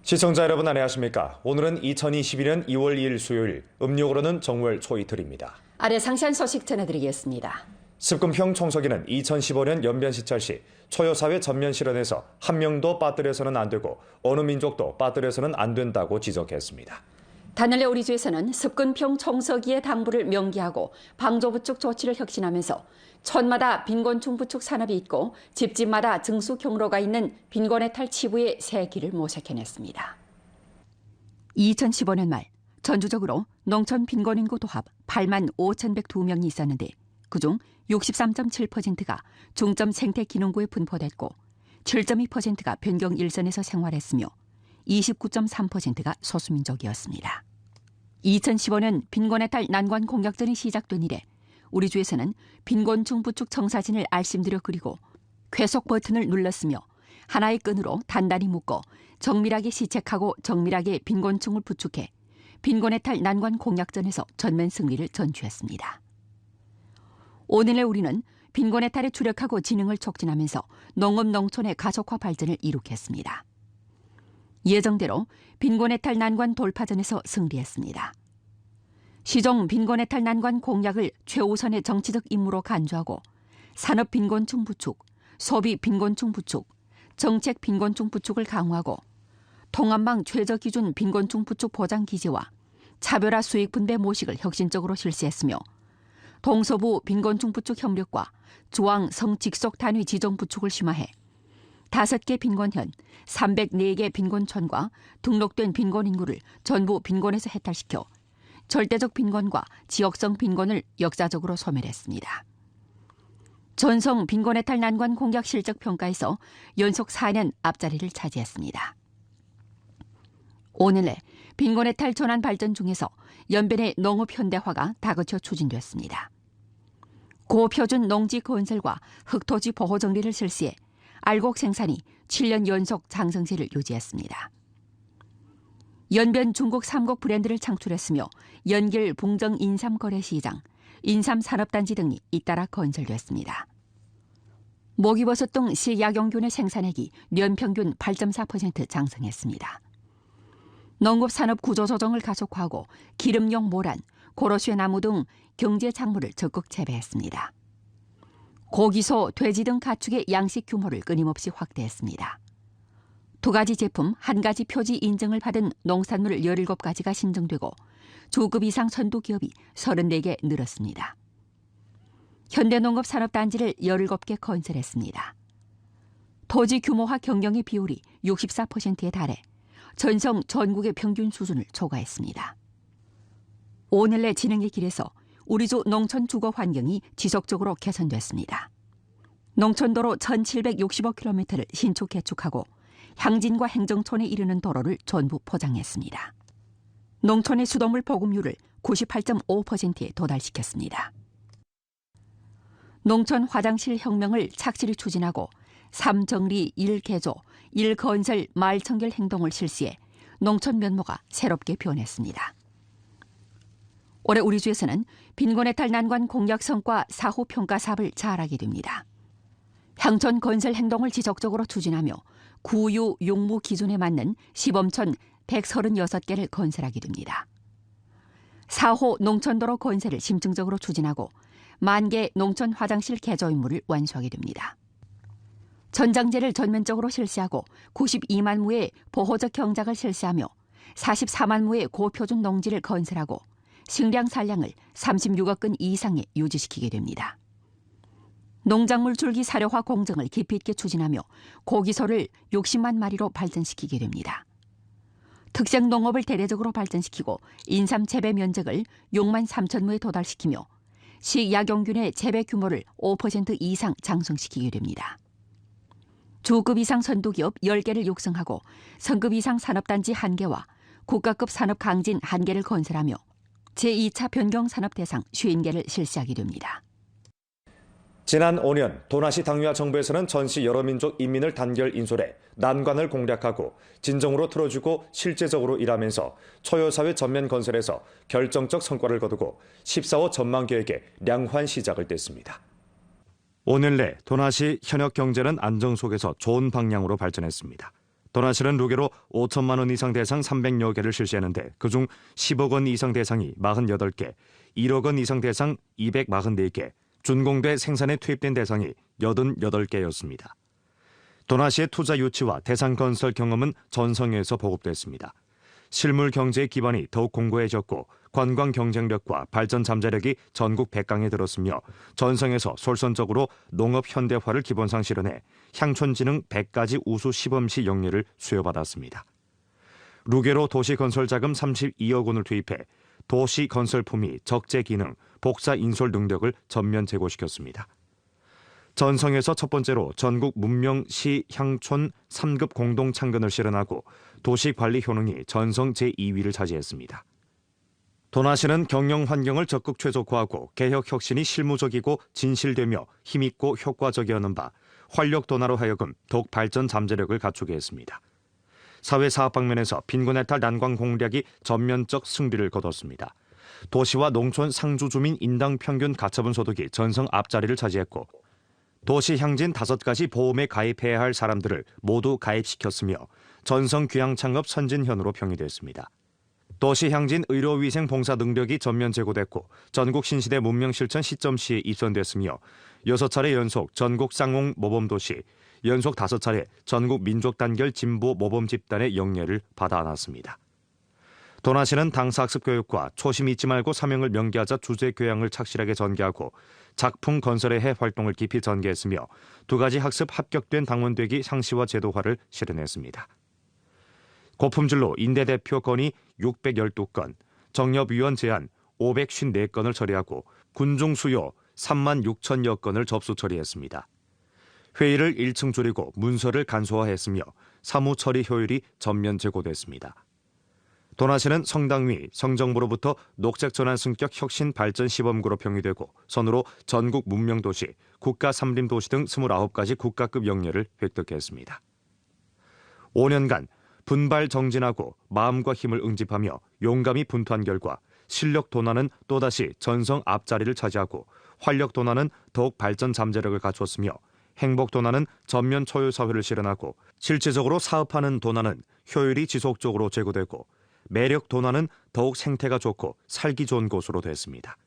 시청자 여러분 안녕하십니까? 오늘은 2022년 2월 2일 수요일, 음력으로는 정월 초이틀입니다. 아래 상세한 소식 전해드리겠습니다. 습근평 총서기는 2015년 연변시찰 시 초여사회 전면 실현에서 한 명도 빠뜨려서는 안 되고 어느 민족도 빠뜨려서는 안 된다고 지적했습니다. 단일레 우리주에서는 습근평 총서기의 당부를 명기하고 방조부축 조치를 혁신하면서 촌마다 빈곤충 부축 산업이 있고 집집마다 증수 경로가 있는 빈곤해탈 치부의 새 길을 모색해냈습니다. 2015년 말 전주적으로 농촌 빈곤인구 도합 8만 5,102명이 있었는데 그중 63.7%가 중점 생태기능구에 분포됐고 7.2%가 변경 일선에서 생활했으며 29.3%가 소수민족이었습니다. 2015년 빈곤해탈 난관 공약전이 시작된 이래 우리 주에서는 빈곤충 부축 청사진을 알심들여 그리고 쾌속 버튼을 눌렀으며 하나의 끈으로 단단히 묶어 정밀하게 시책하고 정밀하게 빈곤충을 부축해 빈곤해탈 난관 공약전에서 전면 승리를 전취했습니다. 오늘의 우리는 빈곤해탈에 주력하고 진흥을 촉진하면서 농업 농촌의 가속화 발전을 이룩했습니다. 예정대로 빈곤해탈 난관 돌파전에서 승리했습니다. 시종 빈곤해탈 난관 공약을 최우선의 정치적 임무로 간주하고 산업 빈곤충 부축, 소비 빈곤충 부축, 정책 빈곤충 부축을 강화하고 통합망 최저기준 빈곤충 부축 보장 기제와 차별화 수익 분배 모식을 혁신적으로 실시했으며 동서부 빈곤충 부축 협력과 중앙 성직속 단위 지정 부축을 심화해 5개 빈곤현, 304개 빈곤촌과 등록된 빈곤 인구를 전부 빈곤에서 해탈시켜 절대적 빈곤과 지역성 빈곤을 역사적으로 소멸했습니다. 전성 빈곤해탈 난관 공약 실적 평가에서 연속 4년 앞자리를 차지했습니다. 오늘내 빈곤해탈 전환 발전 중에서 연변의 농업 현대화가 다그쳐 추진됐습니다. 고표준 농지 건설과 흑토지 보호 정리를 실시해 알곡 생산이 7년 연속 상승세를 유지했습니다. 연변 중국 삼곡 브랜드를 창출했으며 연길 붕정 인삼 거래시장, 인삼 산업단지 등이 잇따라 건설됐습니다. 모기버섯 등 식약용균의 생산액이 연평균 8.4% 장성했습니다. 농업산업 구조조정을 가속화하고 기름용 모란, 고로쇠 나무 등 경제 작물을 적극 재배했습니다. 고기소, 돼지 등 가축의 양식 규모를 끊임없이 확대했습니다. 2가지 제품, 1가지 표지 인증을 받은 농산물 17가지가 신청되고 주급 이상 선도 기업이 34개 늘었습니다. 현대농업산업단지를 17개 건설했습니다. 토지 규모화 경영의 비율이 64%에 달해 전성 전국의 평균 수준을 초과했습니다. 오늘내 진행의 길에서 우리주 농촌 주거 환경이 지속적으로 개선됐습니다. 농촌도로 1,765km를 신축 개축하고 향진과 행정촌에 이르는 도로를 전부 포장했습니다. 농촌의 수돗물 보급률을 98.5%에 도달시켰습니다. 농촌 화장실 혁명을 착실히 추진하고 3정리 1개조, 1건설 마을 청결 행동을 실시해 농촌 면모가 새롭게 변했습니다. 올해 우리 주에서는 빈곤해탈 난관 공약 성과 사후 평가 사업을 잘하게 됩니다. 향촌 건설 행동을 지속적으로 추진하며 구유 용무 기준에 맞는 시범촌 136개를 건설하게 됩니다. 4호 농촌도로 건설을 심층적으로 추진하고 10,000개 농촌 화장실 개조 임무를 완수하게 됩니다. 전장제를 전면적으로 실시하고 92만 무의 보호적 경작을 실시하며 44만 무의 고표준 농지를 건설하고 식량 산량을 36억 근 이상에 유지시키게 됩니다. 농작물 줄기 사료화 공정을 깊이 있게 추진하며 고기소를 60만 마리로 발전시키게 됩니다. 특색 농업을 대대적으로 발전시키고 인삼 재배 면적을 6만 3천 무에 도달시키며 식약용균의 재배 규모를 5% 이상 장성시키게 됩니다. 주급 이상 선도기업 10개를 육성하고 선급 이상 산업단지 1개와 국가급 산업 강진 1개를 건설하며 제2차 변경 산업 대상 50개를 실시하게 됩니다. 지난 5년 도나시 당유화 정부에서는 전시 여러 민족 인민을 단결 인솔해 난관을 공략하고 진정으로 틀어주고 실제적으로 일하면서 초여사회 전면 건설에서 결정적 성과를 거두고 14호 전망 계획의 량환 시작을 뗐습니다. 오늘 내 도나시 현역 경제는 안정 속에서 좋은 방향으로 발전했습니다. 도나시는 루게로 5천만 원 이상 대상 300여 개를 실시했는데 그중 10억 원 이상 대상이 48개, 1억 원 이상 대상 244개, 준공돼 생산에 투입된 대상이 88개였습니다. 도나시의 투자 유치와 대상 건설 경험은 전성에서 보급됐습니다. 실물 경제의 기반이 더욱 공고해졌고 관광 경쟁력과 발전 잠재력이 전국 백강에 들었으며 전성에서 솔선적으로 농업 현대화를 기본상 실현해 향촌지능 100가지 우수 시범시 영리를 수여받았습니다. 루게로 도시건설자금 32억 원을 투입해 도시건설품위 적재 기능, 복사 인솔 능력을 전면 제고시켰습니다. 전성에서 첫 번째로 전국 문명시 향촌 3급 공동 창건을 실현하고 도시관리 효능이 전성 제2위를 차지했습니다. 도나시는 경영 환경을 적극 최적화하고 개혁 혁신이 실무적이고 진실되며 힘있고 효과적이었는 바 활력 도나로 하여금 더욱 발전 잠재력을 갖추게 했습니다. 사회 사업 방면에서 빈곤 해탈 난관 공략이 전면적 승리를 거뒀습니다. 도시와 농촌 상주 주민 인당 평균 가처분 소득이 전성 앞자리를 차지했고 도시 향진 5가지 보험에 가입해야 할 사람들을 모두 가입시켰으며 전성 귀향 창업 선진현으로 평이 됐습니다. 도시 향진 의료위생 봉사 능력이 전면 제고됐고 전국 신시대 문명실천 시점시에 입선됐으며 6차례 연속 전국 쌍용 모범도시, 연속 5차례 전국 민족단결 진보 모범 집단의 영예를 받아 안았습니다. 도나시는 당사학습 교육과 초심 잊지 말고 사명을 명기하자 주제 교양을 착실하게 전개하고 작품 건설의 해 활동을 깊이 전개했으며 2가지 학습 합격된 당원되기 상시화 제도화를 실현했습니다. 고품질로 인대 대표 건의 612건, 정협위원 제안 554건을 처리하고 군중 수요 3만 6천여 건을 접수 처리했습니다. 회의를 1층 줄이고 문서를 간소화했으며 사무 처리 효율이 전면 제고됐습니다. 도나시는 성당위, 성정부로부터 녹색전환 승격 혁신 발전 시범구로 평이되고 선으로 전국 문명도시, 국가 삼림도시 등 29가지 국가급 영예를 획득했습니다. 5년간 분발 정진하고 마음과 힘을 응집하며 용감히 분투한 결과 실력 도나는 또다시 전성 앞자리를 차지하고 활력 도나는 더욱 발전 잠재력을 갖췄으며 행복 도나는 전면 초유 사회를 실현하고 실질적으로 사업하는 도나는 효율이 지속적으로 제고되고 매력 도나는 더욱 생태가 좋고 살기 좋은 곳으로 됐습니다.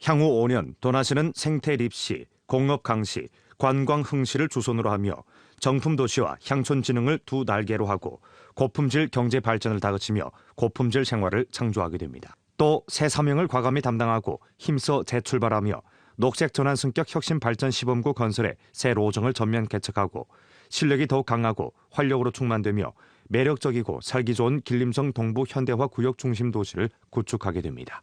향후 5년 도나시는 생태 립시, 공업 강시, 관광 흥시를 주선으로 하며 정품 도시와 향촌 지능을 두 날개로 하고 고품질 경제 발전을 다그치며 고품질 생활을 창조하게 됩니다. 또 새 사명을 과감히 담당하고 힘써 재출발하며 녹색 전환 승격 혁신 발전 시범구 건설에 새 로정을 전면 개척하고 실력이 더욱 강하고 활력으로 충만되며 매력적이고 살기 좋은 길림성 동부 현대화 구역 중심 도시를 구축하게 됩니다.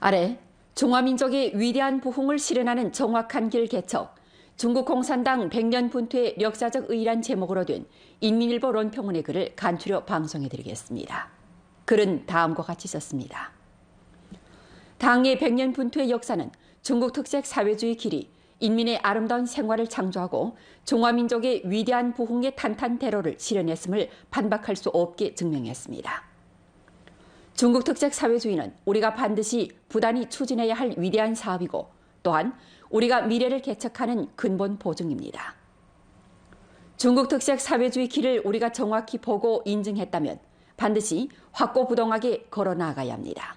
아래 중화민족의 위대한 부흥을 실현하는 정확한 길 개척, 중국 공산당 100년 분투의 역사적 의의란 제목으로 된 인민일보 론평원의 글을 간추려 방송해드리겠습니다. 글은 다음과 같이 썼습니다. 당의 100년 분투의 역사는 중국 특색 사회주의 길이 인민의 아름다운 생활을 창조하고 중화민족의 위대한 부흥의 탄탄대로를 실현했음을 반박할 수 없게 증명했습니다. 중국 특색 사회주의는 우리가 반드시 부단히 추진해야 할 위대한 사업이고 또한 우리가 미래를 개척하는 근본 보증입니다. 중국 특색 사회주의 길을 우리가 정확히 보고 인증했다면 반드시 확고부동하게 걸어 나가야 합니다.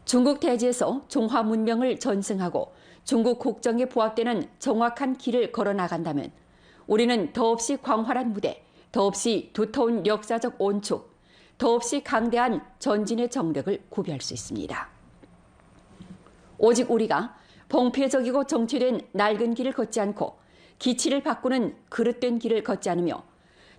중국 대지에서 중화 문명을 전승하고 중국 국정에 부합되는 정확한 길을 걸어 나간다면 우리는 더없이 광활한 무대, 더없이 두터운 역사적 온축, 더없이 강대한 전진의 정력을 구비할 수 있습니다. 오직 우리가 봉폐적이고 정체된 낡은 길을 걷지 않고 기치를 바꾸는 그릇된 길을 걷지 않으며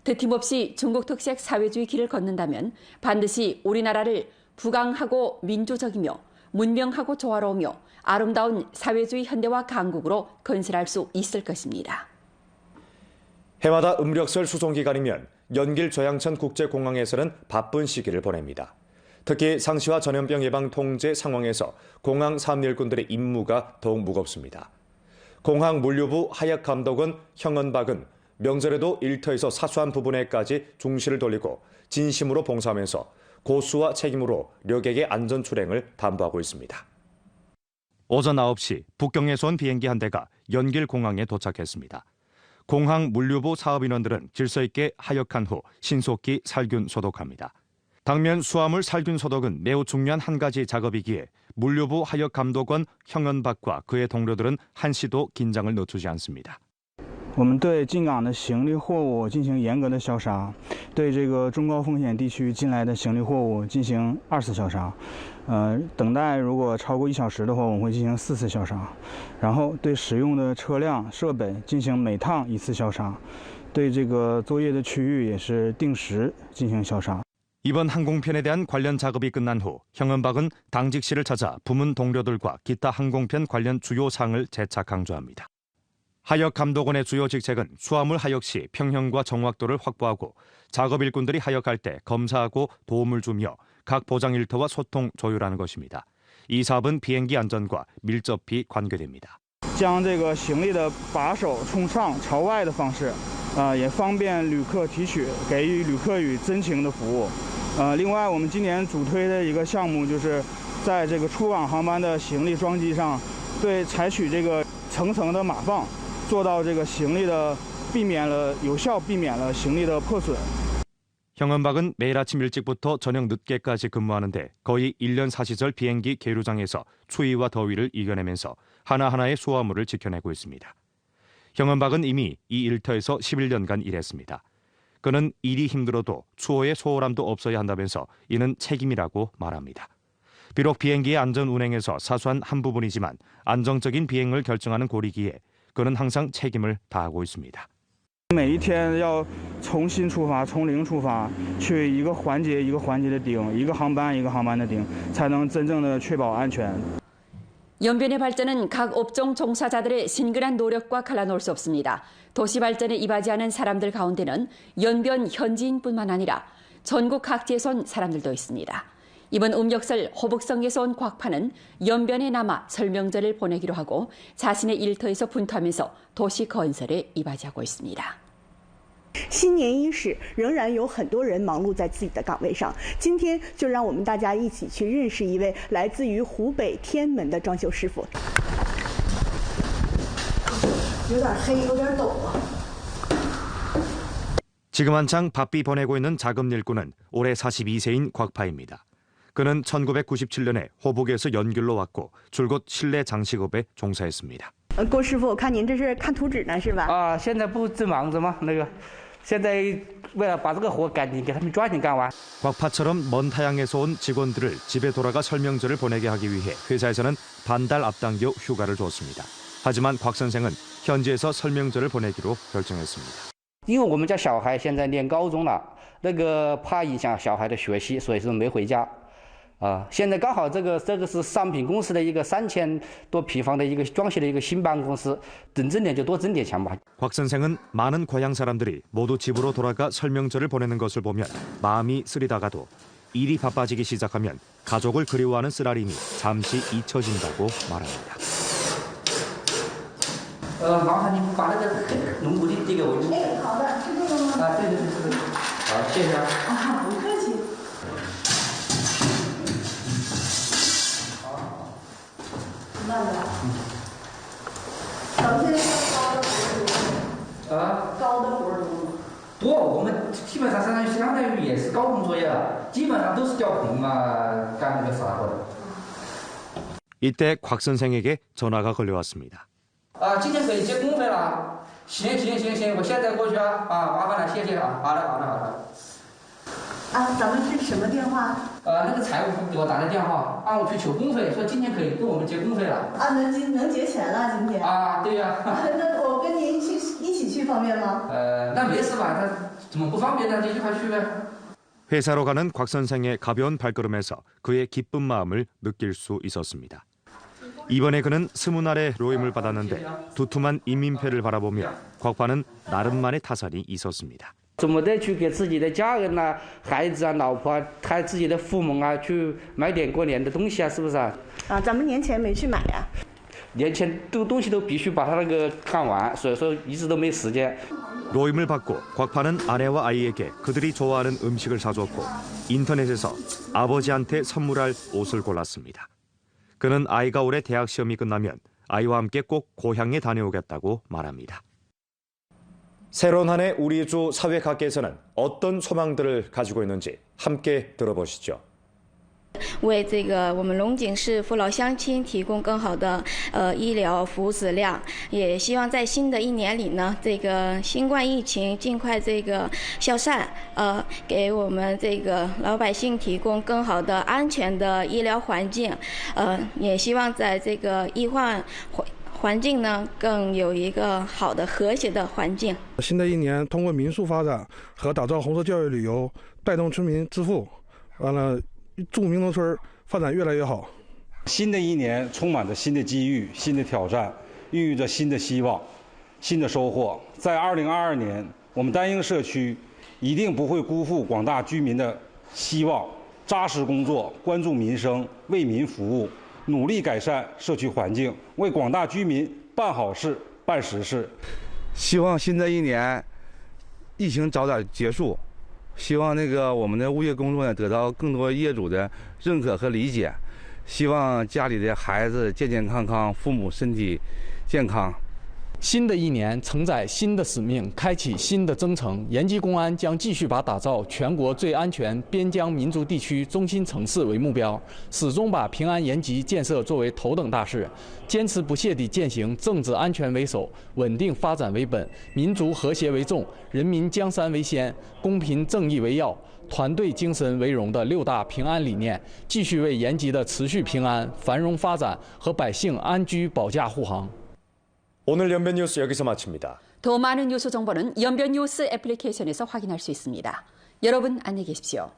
드팀없이 중국 특색 사회주의 길을 걷는다면 반드시 우리나라를 부강하고 민주적이며 문명하고 조화로우며 아름다운 사회주의 현대화 강국으로 건설할 수 있을 것입니다. 해마다 음력설 수송기간이면 연길 조양천 국제공항에서는 바쁜 시기를 보냅니다. 특히 상시와 전염병 예방 통제 상황에서 공항 사업일꾼들의 임무가 더욱 무겁습니다. 공항 물류부 하약 감독은 형언박은 명절에도 일터에서 사소한 부분에까지 중시를 돌리고 진심으로 봉사하면서 고수와 책임으로 력객의 안전 출행을 담보하고 있습니다. 오전 9시 북경에서 온 비행기 한 대가 연길 공항에 도착했습니다. 공항 물류부 사업인원들은 질서 있게 하역한 후 신속히 살균 소독합니다. 당면 수화물 살균 소독은 매우 중요한 한 가지 작업이기에 물류부 하역 감독원 형은박과 그의 동료들은 한시도 긴장을 늦추지 않습니다. 我们对进港的行李货物进行严格的消杀，对这个中高风险地区进来的行李货物进行2次消杀，等待如果超过1小时的话，我们会进行4次消杀，然后对使用的车辆设备进行每趟1次消杀，对这个作业的区域也是定时进行消杀。 이번 항공편에 대한 관련 작업이 끝난 후 형은박은 당직실을 찾아 부문 동료들과 기타 항공편 관련 주요 사항을 재차 강조합니다. 하역 감독원의 주요 직책은 수화물 하역 시 평형과 정확도를 확보하고 작업 일꾼들이 하역할 때 검사하고 도움을 주며 각 보장 일터와 소통 조율하는 것입니다. 이 사업은 비행기 안전과 밀접히 관계됩니다. 将这个行李的把手冲上朝外的方式，也方便旅客提取，给予旅客与真情的服务。另外，我们今年主推的一个项目就是在这个出港航班的行李装机上，对采取这个层层的码放，做到这个行李的有效避免了行李的破损。 형은박은 매일 아침 일찍부터 저녁 늦게까지 근무하는데 거의 1년 사시절 비행기 계류장에서 추위와 더위를 이겨내면서 하나하나의 수화물을 지켜내고 있습니다. 형은박은 이미 이 일터에서 11년간 일했습니다. 그는 일이 힘들어도 추호에 소홀함도 없어야 한다면서 이는 책임이라고 말합니다. 비록 비행기의 안전 운행에서 사소한 한 부분이지만 안정적인 비행을 결정하는 고리기에 그는 항상 책임을 다하고 있습니다. 每一天要重新出发，从零出发，去一个环节一个环节的盯，一个航班一个航班的盯，才能真正的确保安全。 연변의 발전은 각 업종 종사자들의 신근한 노력과 갈라놓을 수 없습니다. 도시 발전에 이바지하는 사람들 가운데는 연변 현지인뿐만 아니라 전국 각지에서 온 사람들도 있습니다. 이번 음력설 호북성에서 온 곽파는 연변에 남아 설명절을 보내기로 하고 자신의 일터에서 분투하면서 도시 건설에 이바지하고 있습니다. 新年伊始，仍然有很多人忙碌在自己的岗位上。今天就让我们大家一起去认识一位来自于湖北天门的装修师傅。有点黑，有点陡啊。 지금 한창 바삐 보내고 있는 작업 일꾼은 올해 42세인 곽파입니다. 그는 1997년에 호북에서 연길로 왔고 줄곧 실내 장식업에 종사했습니다. 郭师傅，我看您这是看图纸呢，是吧？啊，现在不正忙着吗？现在为了把这个活赶紧给他们抓紧干完。 곽파처럼 먼 타양에서 온 직원들을 집에 돌아가 설명절을 보내게 하기 위해 회사에서는 반달 앞당겨 휴가를 줬습니다. 하지만 곽 선생은 현지에서 설명절을 보내기로 결정했습니다. 因为我们家小孩现在念高中了，怕影响小孩的学习，所以说没回家。现在刚好这个是商品公司的一个3000多平方的一个装修的一个新办公室，等挣点就多挣点钱吧。 곽 선생은 많은 고향 사람들이 모두 집으로 돌아가 설명절을 보내는 것을 보면 마음이 쓰리다가도 일이 바빠지기 시작하면 가족을 그리워하는 쓰라림이 잠시 잊혀진다고 말합니다. 麻烦你把那个龙骨递给我。哎，好的，是这个吗？对，好，谢谢啊。啊，不客气。慢点。咱们现在高的活多高的活多吗？不，我们基本上相当于也是高空作业了，基本上都是吊棚啊，干那个啥活的。 이때 곽 선생에게 전화가 걸려왔습니다. 今天可以结工费了。行，我现在过去啊，麻烦了，谢谢啊。好的。咱们是什么电话？那个财务给我打的电话，让我去求工费，说今天可以给我们结工费了。能结钱了今天？对呀。那我跟您一起去方便吗？那没事吧？他怎么不方便呢？就一块去呗。 회사로 가는 곽 선생의 가벼운 발걸음에서 그의 기쁜 마음을 느낄 수 있었습니다. 이번에 그는 20알의 로임을 받았는데 두툼한 인민폐를 바라보며 곽파는 나름만의 타산이 있었습니다. 怎么的去给自己的家人啊、孩子啊、老婆啊、还自己的父母啊，去买点过年的东西啊，是不是啊？咱们年前没去买呀。年前东西都必须把它看完，所以说一直都没时间。 로임을 받고 곽파는 아내와 아이에게 그들이 좋아하는 음식을 사줬고 인터넷에서 아버지한테 선물할 옷을 골랐습니다. 그는 아이가 올해 대학 시험이 끝나면 아이와 함께 꼭 고향에 다녀오겠다고 말합니다. 새로운 한 해 우리 주 사회 각계에서는 어떤 소망들을 가지고 있는지 함께 들어보시죠. 为这个我们龙井市父老乡亲提供更好的医疗服务质量，也希望在新的一年里呢，这个新冠疫情尽快这个消散，给我们这个老百姓提供更好的安全的医疗环境，也希望在这个医患环境呢更有一个好的和谐的环境。新的一年，通过民宿发展和打造红色教育旅游，带动村民致富，完了。祝明农村发展越来越好。新的一年充满着新的机遇、新的挑战，孕育着新的希望、新的收获。在2022年，我们丹英社区一定不会辜负广大居民的希望，扎实工作，关注民生，为民服务，努力改善社区环境，为广大居民办好事、办实事。希望新的一年疫情早点结束。希望我们的物业工作呢得到更多业主的认可和理解，希望家里的孩子健健康康，父母身体健康。新的一年承载新的使命，开启新的征程。延吉公安将继续把打造全国最安全边疆民族地区中心城市为目标，始终把平安延吉建设作为头等大事，坚持不懈地践行政治安全为首、稳定发展为本、民族和谐为重、人民江山为先、公平正义为要、团队精神为荣的6大平安理念，继续为延吉的持续平安、繁荣发展和百姓安居保驾护航。 오늘 연변 뉴스 여기서 마칩니다. 더 많은 뉴스 정보는 연변 뉴스 애플리케이션에서 확인할 수 있습니다. 여러분 안녕히 계십시오.